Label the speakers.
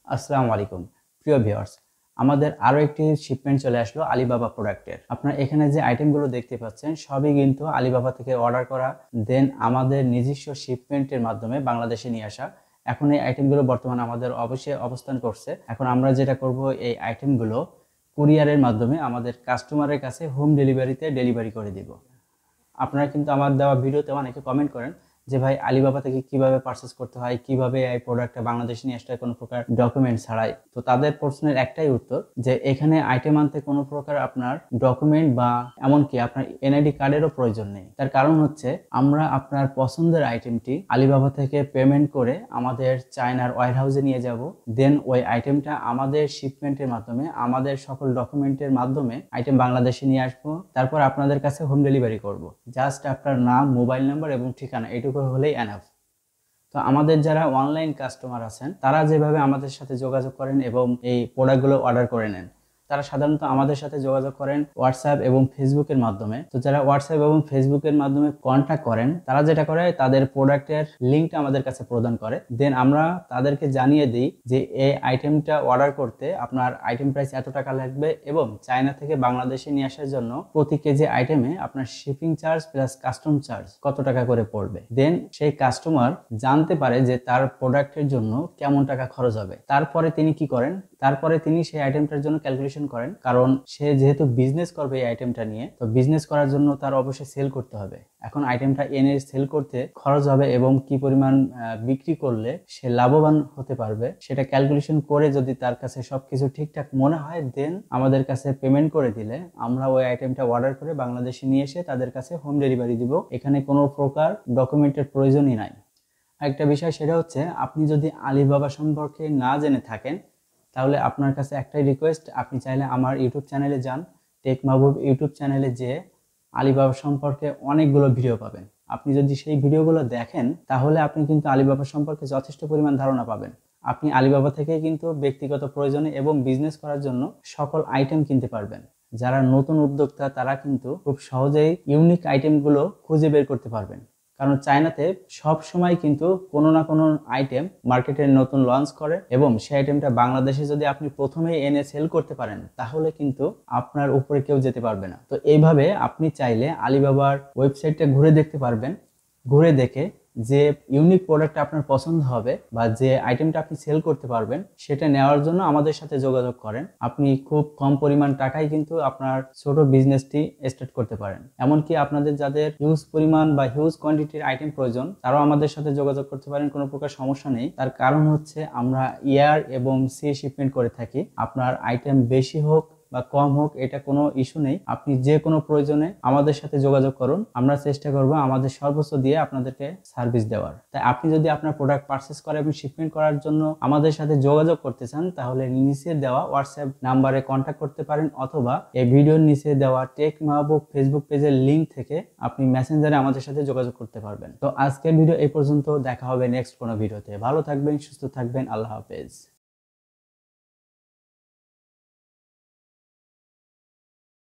Speaker 1: আসসালামু আলাইকুম প্রিয় ভিউয়ার্স, আমাদের আরো একটি শিপমেন্ট চলে আসলো আলিবাবা প্রোডাক্টের। আপনারা এখানে যে আইটেমগুলো দেখতে পাচ্ছেন সবই কিন্তু আলিবাবা থেকে অর্ডার করা, দেন আমাদের নিজস্ব শিপমেন্টের মাধ্যমে বাংলাদেশে নিয়ে আসা। এখন এই আইটেমগুলো বর্তমানে আমাদের অবশ্যই অবস্থান করছে। এখন আমরা যেটা করব, এই আইটেমগুলো কুরিয়ারের মাধ্যমে আমাদের কাস্টমারের কাছে হোম ডেলিভারিতে ডেলিভারি করে দিব। আপনারা কিন্তু আমার দেওয়া ভিডিওতে অনেকে কমেন্ট করেন যে ভাই আলিবাবা থেকে কিভাবে পারচেজ করতে হয়, কিভাবে এই প্রোডাক্টটা বাংলাদেশে নিয়ে আসতে হয় কোনো প্রকার ডকুমেন্ট ছাড়াই। তো তাদের প্রশ্নের একটাই উত্তর যে এখানে আইটেম আনতে কোনো প্রকার আপনার ডকুমেন্ট বা এমনকি আপনার এনআইডি কার্ডেরও প্রয়োজন নেই। তার কারণ হচ্ছে আমরা আপনার পছন্দের আইটেমটি আলিবাবা থেকে পেমেন্ট করে আমাদের চায়নার ওয়্যারহাউসে নিয়ে যাব, দেন ওই আইটেমটা আমাদের শিপমেন্টের মাধ্যমে আমাদের সকল ডকুমেন্টের মাধ্যমে আইটেম বাংলাদেশে নিয়ে আসবো। তারপর আপনাদের কাছে হোম ডেলিভারি করব। জাস্ট আপনার নাম, মোবাইল নাম্বার এবং ঠিকানা এটুকু হলেই এনাফ। তো আমাদের যারা অনলাইন কাস্টমার আছেন তারা যেভাবে আমাদের সাথে যোগাযোগ করেন এবং এই প্রোডাক্টগুলো অর্ডার করে নেন, তারা সাধারণত আমাদের সাথে যোগাযোগ করেন হোয়াটসঅ্যাপ এবং ফেসবুকের মাধ্যমে। তো যারা হোয়াটসঅ্যাপ এবং ফেসবুকের মাধ্যমে কন্ট্যাক্ট করেন তারা যেটা করে, তাদের প্রোডাক্টের লিঙ্কটা আমাদের কাছে প্রদান করে, দেন আমরা তাদেরকে জানিয়ে দিই যে এই আইটেমটা অর্ডার করতে আপনার আইটেম প্রাইস এত টাকা লাগবে এবং চায়না থেকে বাংলাদেশে নিয়ে আসার জন্য প্রতি কেজি আইটেমে আপনার shipping charge plus custom charge কত টাকা করে পড়বে। দেন সেই কাস্টমার জানতে পারে যে তার প্রোডাক্টের জন্য কেমন টাকা খরচ হবে। তারপরে তিনি কি করেন, তারপরে তিনি সেই আইটেমটার জন্য ক্যালকুলেশন করেন, কারণ সে যেহেতু বিজনেস করবে এই আইটেমটা নিয়ে, তো বিজনেস করার জন্য তার অবশ্যই সেল করতে হবে। এখন আইটেমটা এনে সেল করতে খরচ হবে এবং কি পরিমাণ বিক্রি করলে সে লাভবান হতে পারবে সেটা ক্যালকুলেশন করে যদি তার কাছে সবকিছু ঠিকঠাক মনে হয়, দেন আমাদের কাছে পেমেন্ট করে দিলে আমরা ওই আইটেমটা অর্ডার করে বাংলাদেশে নিয়ে এসে তাদের কাছে হোম ডেলিভারি দিব। এখানে কোনো প্রকার ডকুমেন্টের প্রয়োজনই নাই। আরেকটা বিষয় সেটা হচ্ছে, আপনি যদি আলিবাবা সম্পর্কে না জেনে থাকেন তাহলে আপনার কাছে একটাই রিকোয়েস্ট, আপনি চাইলে আমার ইউটিউব চ্যানেলে যান, টেক মাহবুব ইউটিউব চ্যানেলে যেয়ে আলিবাবা সম্পর্কে অনেকগুলো ভিডিও পাবেন। আপনি যদি সেই ভিডিওগুলো দেখেন তাহলে আপনি কিন্তু আলিবাবা সম্পর্কে যথেষ্ট পরিমাণ ধারণা পাবেন। আপনি আলিবাবা থেকে কিন্তু ব্যক্তিগত প্রয়োজনে এবং বিজনেস করার জন্য সকল আইটেম কিনতে পারবেন। যারা নতুন উদ্যোক্তা তারা কিন্তু খুব সহজেই ইউনিক আইটেমগুলো খুঁজে বের করতে পারবেন, কারণ চায়নাতে সব সময় কিন্তু কোনো না কোনো আইটেম মার্কেটে নতুন লঞ্চ করে এবং সেই আইটেমটা বাংলাদেশে যদি আপনি প্রথমেই এনে সেল করতে পারেন তাহলে কিন্তু আপনার উপরে কেউ যেতে পারবে না। তো এইভাবে আপনি চাইলে আলিবাবার ওয়েবসাইটটা ঘুরে দেখতে পারবেন। ঘুরে দেখে যে ইউনিক প্রোডাক্ট আপনার পছন্দ হবে বা যে আইটেমটা আপনি সেল করতে পারবেন সেটা নেওয়ার জন্য আমাদের সাথে যোগাযোগ করেন। আপনি খুব কম পরিমাণ টাকায় কিন্তু আপনার ছোট বিজনেসটি স্টার্ট করতে পারেন। এমনকি আপনাদের যাদের হিউজ পরিমাণ বা হিউজ কোয়ান্টিটির আইটেম প্রয়োজন তারাও আমাদের সাথে যোগাযোগ করতে পারেন, কোনো প্রকার সমস্যা নেই। তার কারণ হচ্ছে আমরা এয়ার এবং সি শিপমেন্ট করে থাকি। আপনার আইটেম বেশি হোক বা কম হোক এটা কোনো ইস্যু নেই, আপনি যে কোনো প্রয়োজনে আমাদের সাথে যোগাযোগ করুন, আমরা চেষ্টা করব আমাদের সর্বোচ্চ দিয়ে আপনাদেরকে সার্ভিস দেওয়ার। তাই আপনি যদি আপনার প্রোডাক্ট পারচেস করে এবং শিপমেন্ট করার জন্য আমাদের সাথে যোগাযোগ করতে চান তাহলে নিচে দেওয়া হোয়াটসঅ্যাপ নাম্বারে কন্ট্যাক্ট করতে পারেন, অথবা এই ভিডিওর নিচে দেওয়া টেক মাহবুব ফেসবুক পেজের লিংক থেকে আপনি মেসেঞ্জারে আমাদের সাথে যোগাযোগ করতে পারবেন। তো আজকের ভিডিও এই পর্যন্ত, দেখা হবে নেক্সট কোনো ভিডিওতে। ভালো থাকবেন, সুস্থ থাকবেন, আল্লাহ হাফেজ।